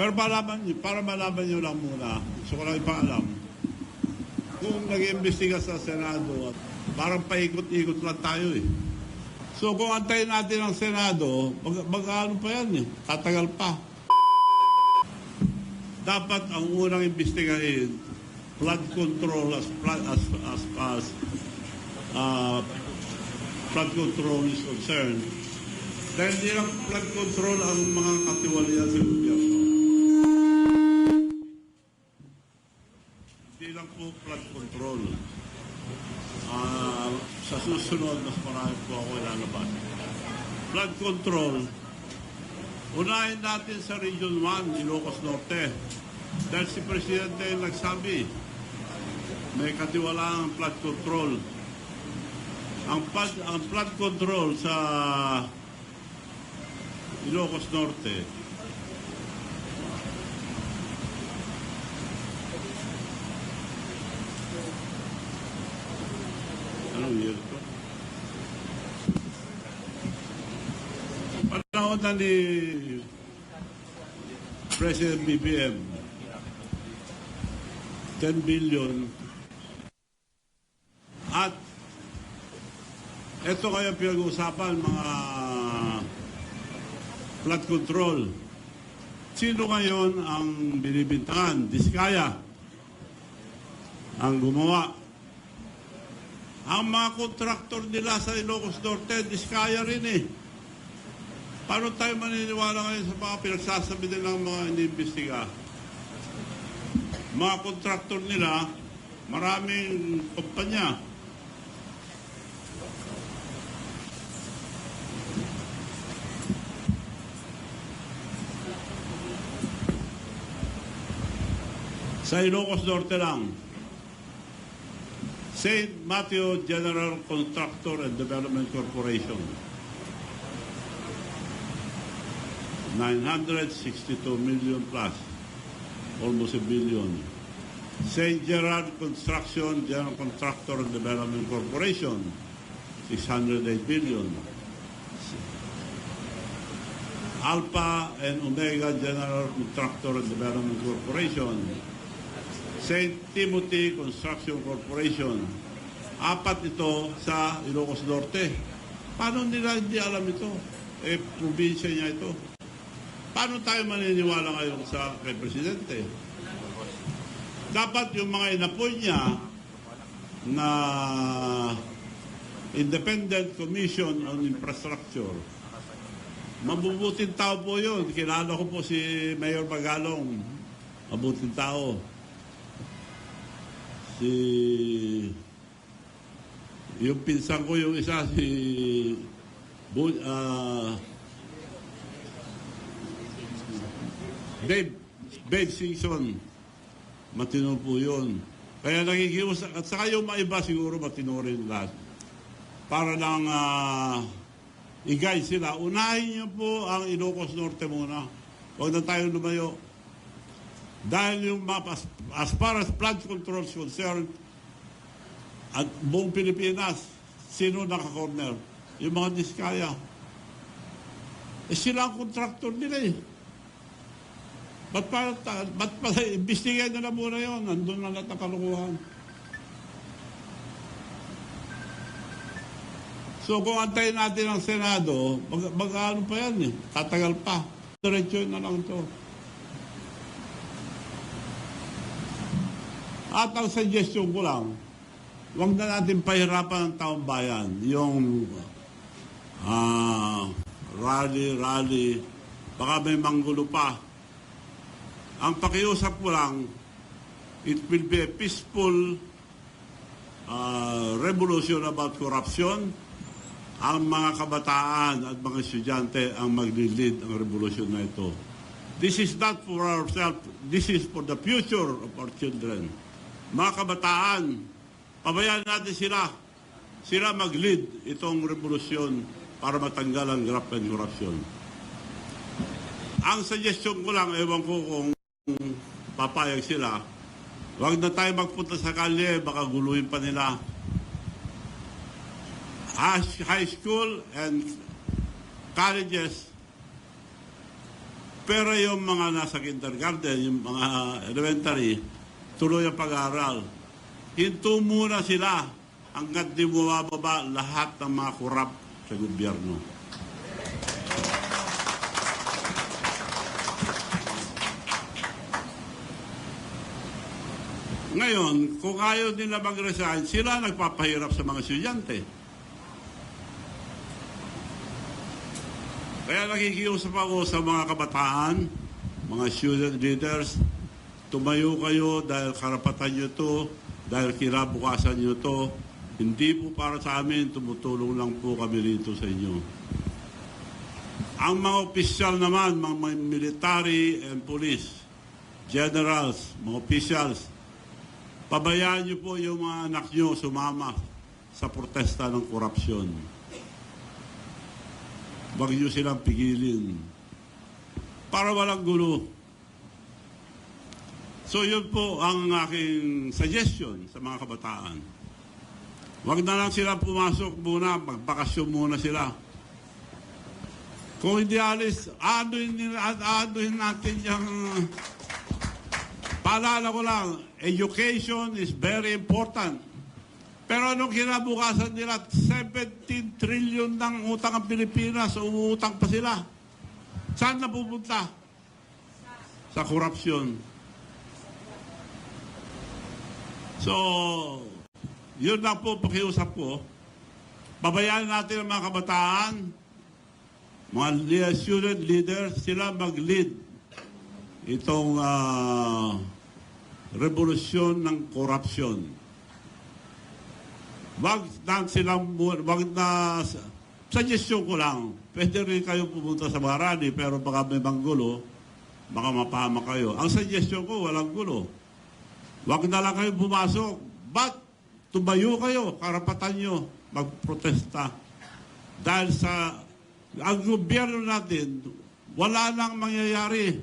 Pero para malaman nyo lang muna, gusto ko lang ipaalam, kung nag-iimbestiga sa Senado, parang paikot-ikot lang tayo eh. So kung antayin natin ang Senado, mag-ano pa yan eh, tatagal pa. Dapat ang unang imbestigahin, flood control as flood control is concerned. Dahil hindi lang flood control ang mga katiwalian sa gobyerno. Hindi lang po flood control. Sa susunod, mas marami po ako ilalabas. Flood control, unahin natin sa Region 1, Ilocos Norte. Dahil si Presidente nagsabi, may katiwalaan ang flood control. Ang flood control sa Ilocos Norte, anong year ito? Panahon na ni President BBM, 10 billion. At ito kaya pinag-uusapan mga flood control. Sino ngayon ang binibintangan? Diskaya ang gumawa. Ang mga kontraktor nila sa Ilocos Norte, Diskaya rin eh. Paano tayo maniniwala ngayon sa mga pinagsasabi nilang mga iniimbestiga? Mga kontraktor nila, maraming kumpanya. Sa Ilocos Norte lang, St. Matthew General Contractor and Development Corporation, 962 million plus, almost a billion. St. Gerard Construction General Contractor and Development Corporation, 608 billion. Alpha and Omega General Contractor and Development Corporation, St. Timothy Construction Corporation. 4 ito sa Ilocos Norte. Paano nila hindi alam ito? Eh, probinsya niya ito. Paano tayo maniniwala ngayon sa kay Presidente? Dapat yung mga inapoy niya na Independent Commission on Infrastructure, mabubuting tao po yun. Kilala ko po si Mayor Magalong. Mabuting tao. Yung pinsan ko yung isa, si Dave Singson, matino po yun. Kaya nakikiusap, at saka yung mga iba siguro matino rin lahat. Para lang i-guide sila. Unahin niyo po ang Ilocos Norte muna. Huwag na tayo lumayo. Dahil yung map, as far as flood control is concerned, at buong Pilipinas, sino naka-corner? Yung mga Diskaya. Eh sila ang contractor nila eh. Ba't imbestigahan nila muna yun? Nandun na lahat ng kalukuhan. So kung antayin natin ang Senado, mag-ano pa yan eh. Tatagal pa. Diretso na lang ito. At ang suggestion ko lang, huwag na natin pahirapan ang taong bayan. Yung rally, baka may manggulo pa. Ang pakiusap ko lang, it will be a peaceful revolution about corruption. Ang mga kabataan at mga estudyante ang maglilid ang revolusyon na ito. This is not for ourselves, this is for the future of our children. Mga kabataan, pabayaan natin sila. Sila mag-lead itong revolusyon para matanggal ang graft and corruption. Ang suggestion ko lang, ewan ko kung papayag sila, huwag na tayo magpunta sa kalye, baka guluhin pa nila. High school and colleges, Pero yung mga nasa kindergarten, yung mga elementary, tuloy ang pag-aaral. Hinto muna sila hanggat di bumababa lahat ng mga korap sa gobyerno. Ngayon, kung ayaw nila mag-resign, sila nagpapahirap sa mga estudyante. Kaya nakikiusap ako sa mga kabataan, mga student leaders, tumayo kayo dahil karapatan nyo to, dahil kinabukasan nyo to. Hindi po para sa amin, tumutulong lang po kami rito sa inyo. Ang mga opisyal naman, mga military and police, generals, mga officials, pabayaan niyo po yung mga anak niyo sumama sa protesta ng korupsyon. Huwag niyo silang pigilin para walang gulo. So yun po ang aking suggestion sa mga kabataan. Huwag na lang sila pumasok muna, magbakasyon muna sila. Kung hindi alis, anuhin natin yung... Paalala ko lang, education is very important. Pero anong kinabukasan nila? 17 trillion ng utang ang Pilipinas, umuutang pa sila. Saan napupunta? Sa korupsyon. So, yun lang po pakiusap ko. Babayaan natin ang mga kabataan, mga student leaders, sila mag-lead itong revolusyon ng korupsyon. Wag na suggestion ko lang. Pwede rin kayo pumunta sa Marani pero baka may manggulo, baka mapahama kayo. Ang suggestion ko, walang gulo. Wag na lang kayo pumasok. But tumayo kayo, karapatan nyo magprotesta. Dahil sa ang gobyerno natin, wala nang mangyayari.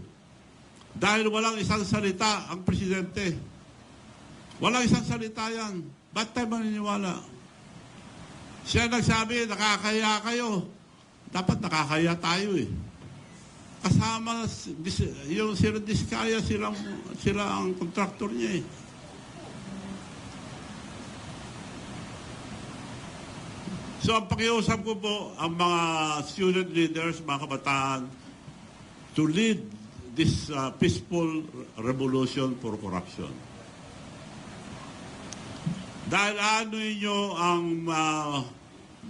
Dahil walang isang salita ang presidente. Walang isang salita yan. Ba't tayo maniniwala? Siya nagsabi, nakakaya kayo. Dapat nakakaya tayo eh. Kasama, yung sila Diskaya, sila ang kontraktor niya eh. So ang pakiusap ko po, ang mga student leaders, mga kabataan, to lead this peaceful revolution for corruption. Dahil ano nyo ang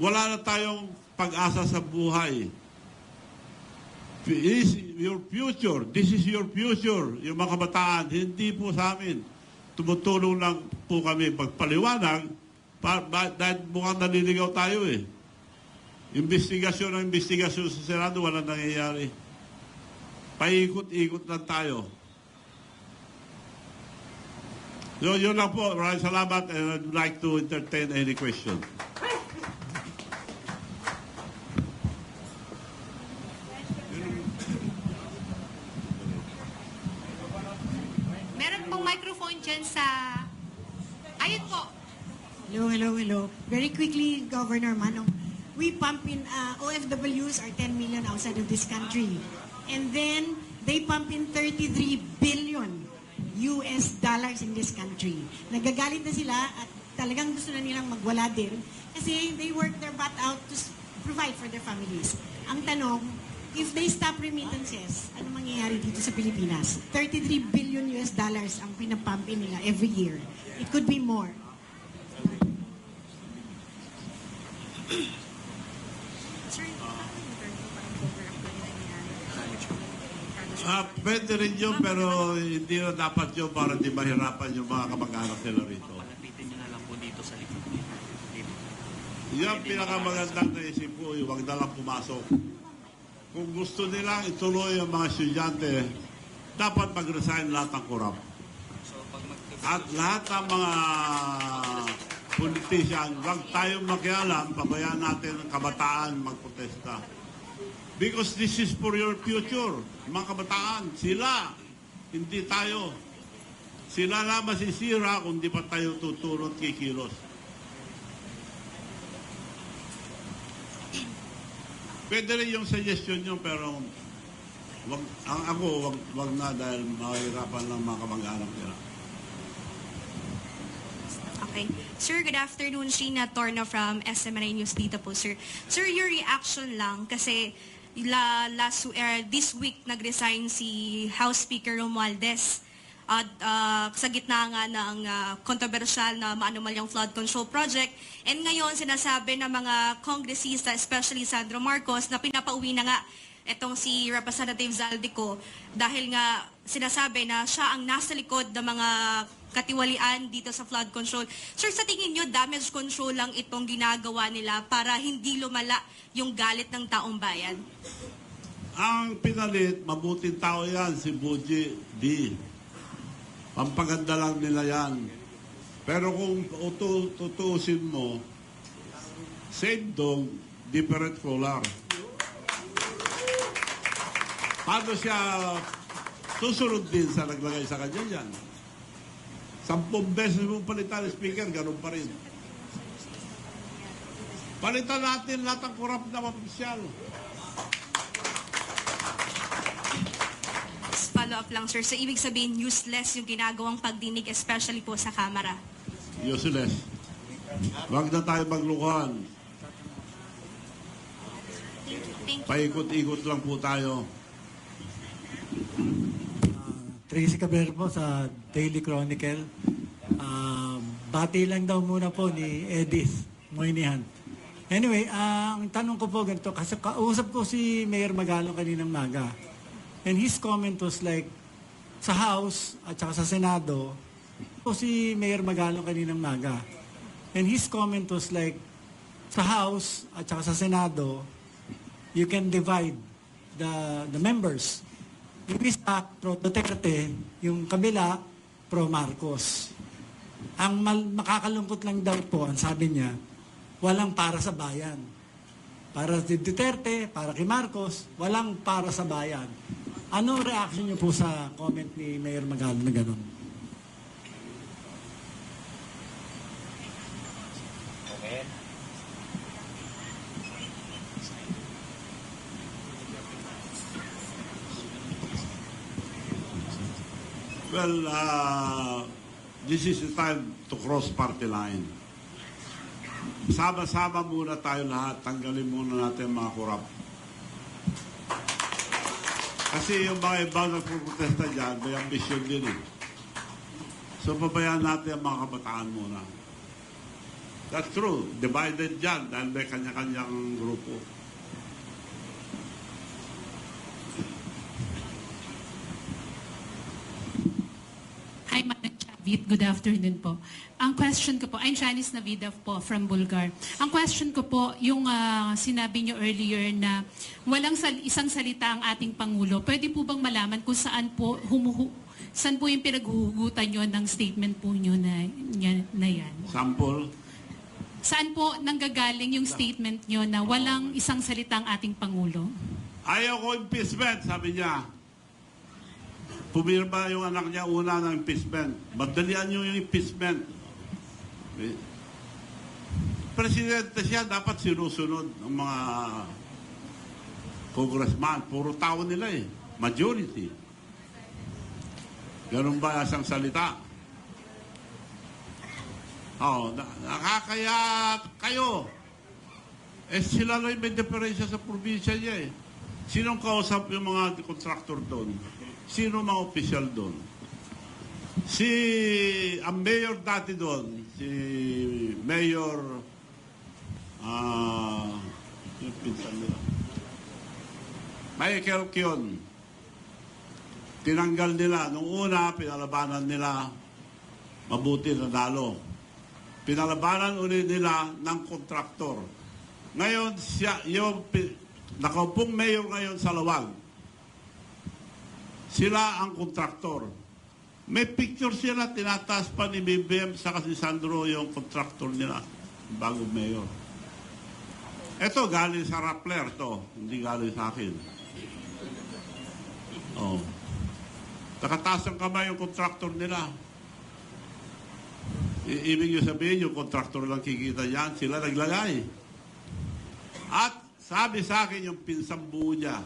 wala na tayong pag-asa sa buhay. This is your future. This is your future. Yung mga kabataan, hindi po sa amin. Tumutulong lang po kami pagpaliwanag dahil mukhang naliligaw tayo eh. Investigasyon sa Senado, wala nangyayari. Paikot-ikot lang tayo. So, yun lang po. Maraming salamat and I'd like to entertain any question. Meron pong microphone dyan sa... Ayun po. Hello. Very quickly, Governor Manong. We pump in, OFWs are 10 million outside of this country. And then, they pump in 33 billion US dollars in this country. Nagagalit na sila at talagang gusto na nilang magwala din kasi they work their butt out to provide for their families. Ang tanong, if they stop remittances, ano mangyayari dito sa Pilipinas? 33 billion US dollars ang pinapump in nila every year. It could be more. Pwede rin yun, pero hindi na dapat yun para di mahirapan yung mga kamag-anak nila rito. Palapitin nyo na lang po dito sa likod. Yan pinakamagandang naisip ko, huwag na lang pumasok. Kung gusto nilang ituloy ang mga estudyante, dapat mag-resign lahat ng korap. At lahat ng mga politician, huwag tayong makialam, pabayaan natin ang kabataan magprotesta. Because this is for your future. Mga kabataan, sila, hindi tayo. Sila lang masisira kung di pa tayo tutulot kikilos. Pwede rin yung suggestion nyo, pero Wag na dahil mahirapan lang mga kamag-anak nila. Okay. Sir, good afternoon. Sheena Torna from SMNI News dito po, sir. Sir, your reaction lang kasi this week nag-resign si House Speaker Romualdez at sa gitna nga ng kontrobersyal na maanumalyang flood control project. And ngayon, sinasabi ng mga kongresista, especially Sandro Marcos, na pinapauwi na nga itong si Representative Zaldico dahil nga sinasabi na siya ang nasa likod ng mga katiwalian dito sa flood control. Sir, sa tingin nyo, damage control lang itong ginagawa nila para hindi lumala yung galit ng taong bayan? Ang pinalit, mabuting tao yan, si Buji D. Pampaganda lang nila yan. Pero kung tutuusin mo, same dog, different color. Paano siya susunod din sa naglagay sa kanya yan? 10 beses mo palitan ang speaker, ganun pa rin. Palitan natin lahat ng korap na opisyal. Follow up lang, sir. So, ibig sabihin, useless yung ginagawang pagdinig, especially po sa Kamara. Useless. Wag na tayo maglukuhan. Thank you. Paikot-ikot lang po tayo. Tracy Cabrera po sa Daily Chronicle. Bati lang daw muna po ni Edith Moynihan. Anyway, ang tanong ko po ganito, kasi kausap ko si Mayor Magalong kaninang maga. And his comment was like, sa House at saka sa Senado, po si Mayor Magalong kaninang maga. And his comment was like, sa House at saka sa Senado, you can divide the members. Yung isa, pro Duterte, yung kabila, pro Marcos. Ang makakalungkot lang daw po, ang sabi niya, walang para sa bayan. Para si Duterte, para kay Marcos, walang para sa bayan. Anong reaction niyo po sa comment ni Mayor Magalong na gano'n? Well, this is the time to cross party line. Sama-sama muna tayo lahat. Tanggalin muna natin mga korap. Kasi yung mga ibang nagpuprotesta dyan, may ambisyon din eh. So, pabayaan natin ang mga kabataan muna. That's true. Divided dyan dahil may kanya-kanyang grupo. Hi, Madam Chavit. Good afternoon po. Ang question ko po, I'm Janice Navidov po from Bulgar. Ang question ko po, yung sinabi niyo earlier na walang isang salita ang ating Pangulo. Pwede po bang malaman kung saan po saan po yung pinaghuhugutan niyo ng statement po niyo na yan? Sample? Saan po nanggagaling yung statement niyo na walang isang salita ang ating Pangulo? Ayaw ko impeachment, sabi niya. Pumirma yung anak niya una ng impeachment. Madalian niyo yung impeachment. Presidente siya, dapat sinusunod ng mga congressman. Puro tao nila eh. Majority. Ganun ba isang salita? Nakakaya kayo. Eh sila lang may diferensya sa probinsya niya eh. Sinong kausap yung mga contractor doon? Sino mga opisyal doon? Ang mayor dati doon, si Mayor, yung pinsan nila, Michael Kion, tinanggal nila. Nung una, pinalabanan nila, mabuti na dalo. Pinalabanan ulit nila ng kontraktor. Ngayon, yung nakaupong mayor ngayon sa Lawag, sila ang kontraktor. May picture sila, tinataas pa ni BBM sa kasi Sandro yung kontraktor nila, bagong mayor. Ito, galing sa Rappler to, hindi galing sa akin. Oh. Nakataas ang kamay yung kontraktor nila. Ibig nyo sabihin, yung kontraktor lang kikita yan, sila naglagay. At sabi sa akin yung pinsang buo niya,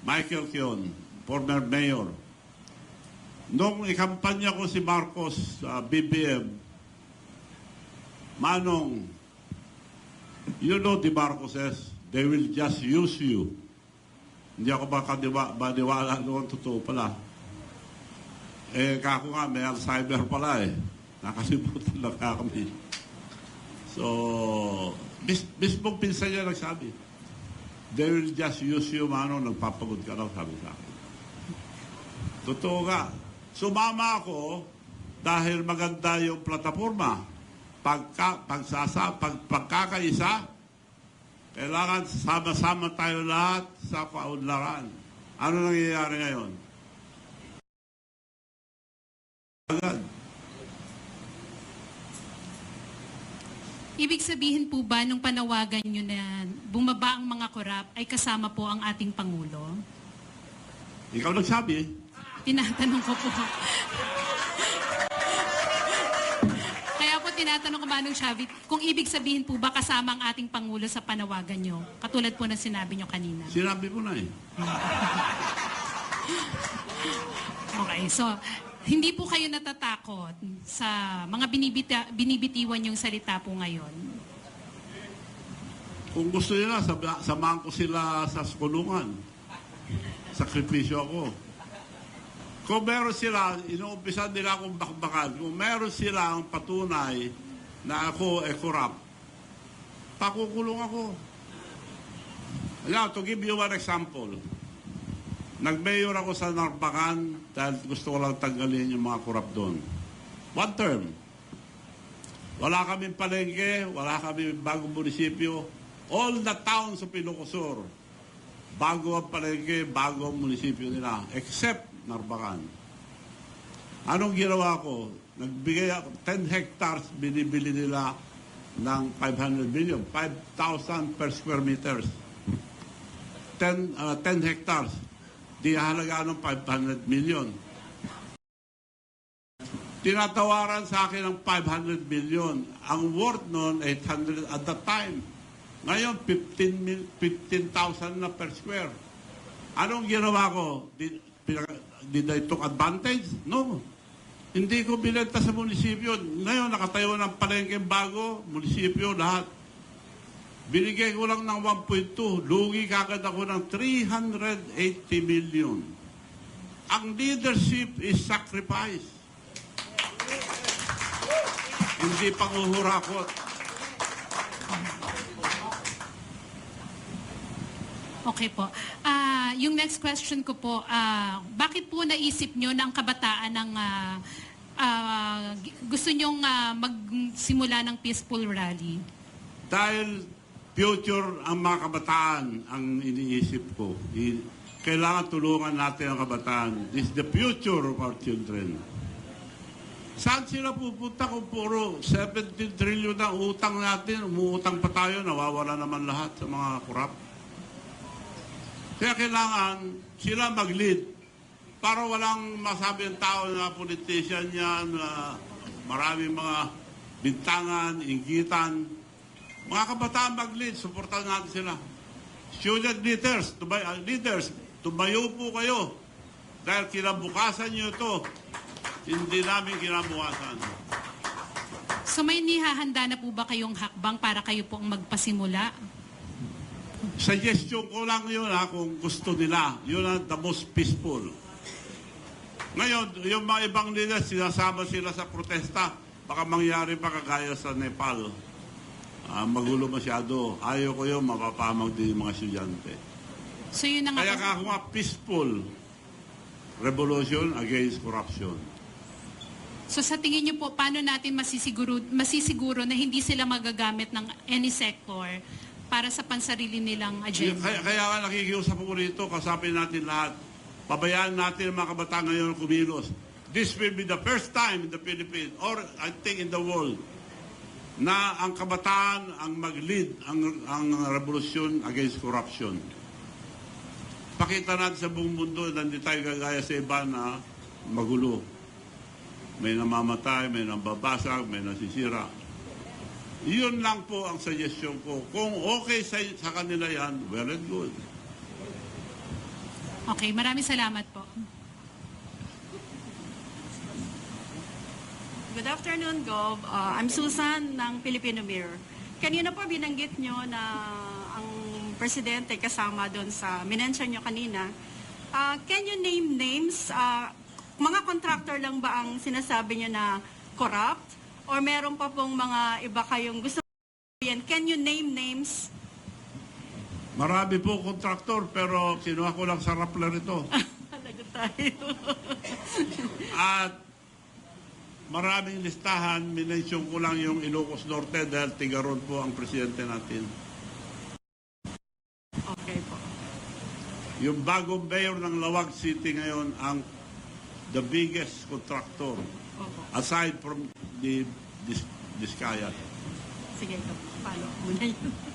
Michael Kion, former mayor. Nung ikampanya ko si Marcos sa BBM, Manong, you know the Marcoses, they will just use you. Hindi ako baniwala noon, totoo pala. Eh, kako nga, may Alzheimer pala eh. Nakasimutan lang kami. So, mismong pinsan niya nagsabi, they will just use you, Manong, nagpapagod ka lang, sabi sa akin. Totoo nga. Sumama ako dahil maganda yung plataforma. Pagkakaisa, kailangan sama-sama tayo lahat sa kaunlaran. Ano nangyayari ngayon? Agad. Ibig sabihin po ba nung panawagan nyo na bumaba ang mga korap ay kasama po ang ating Pangulo? Ikaw nagsabi. Tinatanong ko po. Kaya po tinatanong ko, Manong Chavit, kung ibig sabihin po ba kasama ang ating Pangulo sa panawagan nyo? Katulad po na sinabi nyo kanina. Sinabi mo na eh. Okay, so hindi po kayo natatakot sa mga binibitiwan yung salita po ngayon? Kung gusto nila, samahan ko sila sa kulungan. Sakripisyo ako. Kung meron sila, inuumpisan nila akong bakbakan. Kung meron sila ang patunay na ako ay corrupt, pakukulong ako. Now, to give you one example, nag-mayor ako sa Narbacan dahil gusto ko lang tanggalin yung mga corrupt doon. One term. Wala kaming palengke, wala kaming bagong munisipyo. All the towns of Ilocosur, bago ang palengke, bago ang munisipyo nila, except Narbacan. Anong ginawa ko? Nagbigay ako, 10 hectares, binibili nila ng 500 million, 5,000 per square meters. 10 hectares, di halaga ng 500 million. Tinatawaran sa akin ng 500 million. Ang worth noon, 800 at that time. Ngayon, 15,000 na per square. Anong ginawa ko? Did I took advantage? No. Hindi ko binenta sa munisipyo. Ngayon, nakatayo ng palengke bago, munisipyo, lahat. Binigay ko lang ng 1.2. Lugi kagad ako ng 380 million. Ang leadership is sacrifice. Hindi panguhurakot. Okay po. Yung next question ko po, bakit po naisip nyo na ang kabataan ng gusto nyong magsimula ng peaceful rally? Dahil future ang mga kabataan ang iniisip ko. Kailangan tulungan natin ang kabataan. This is the future of our children. Saan sila pupunta kung puro 17 trillion na utang natin? Umuutang pa tayo, nawawala naman lahat sa mga korap. Kaya kailangan sila mag-lead para walang masabi ang tao na politician yan, na maraming mga bintangan, inggitan. Mga kabataan mag-lead, supportan natin sila. Student leaders, tumayo po kayo. Dahil kinabukasan nyo ito, hindi namin kinabukasan. So may nihahanda na po ba kayong hakbang para kayo po ang magpasimula? Suggestion ko lang yun kung gusto nila. Yun ang the most peaceful. Ngayon, yung mga ibang leaders, sinasama sila sa protesta. Baka mangyari pa kagaya sa Nepal. Magulo masyado. Ayaw ko yun, mapapamag din yung mga estudyante. So yun ang Kaya ako nga peaceful revolution against corruption. So sa tingin niyo po, paano natin masisiguro na hindi sila magagamit ng any sector para sa pansarili nilang agenda? Kaya nga nakikiusap ko rito, kasapin natin lahat. Pabayaan natin ang mga kabataan ngayon kumilos. This will be the first time in the Philippines, or I think in the world, na ang kabataan ang mag-lead ang revolusyon against corruption. Pakita natin sa buong mundo na hindi tayo gagaya sa iba na magulo. May namamatay, may nambabasag, may nasisira. Yun lang po ang suggestion ko. Kung okay sa kanila yan, well and good. Okay, maraming salamat po. Good afternoon, Gov. I'm Susan ng Filipino Mirror. Kanina po binanggit nyo na ang presidente kasama doon sa minention nyo kanina. Can you name names? Mga contractor lang ba ang sinasabi nyo na corrupt? Or meron pa pong mga iba kayong gusto yan? Can you name names? Marami po kontraktor pero kinuha ko lang sa Rappler ito. Lagot tayo. At maraming listahan, minention ko lang yung Ilocos Norte dahil Tigaron po ang presidente natin. Okay po. Yung bagong mayor ng Lawag City ngayon ang the biggest contractor Opo. aside from the Discaya. Sige, Gov. Follow muna yun.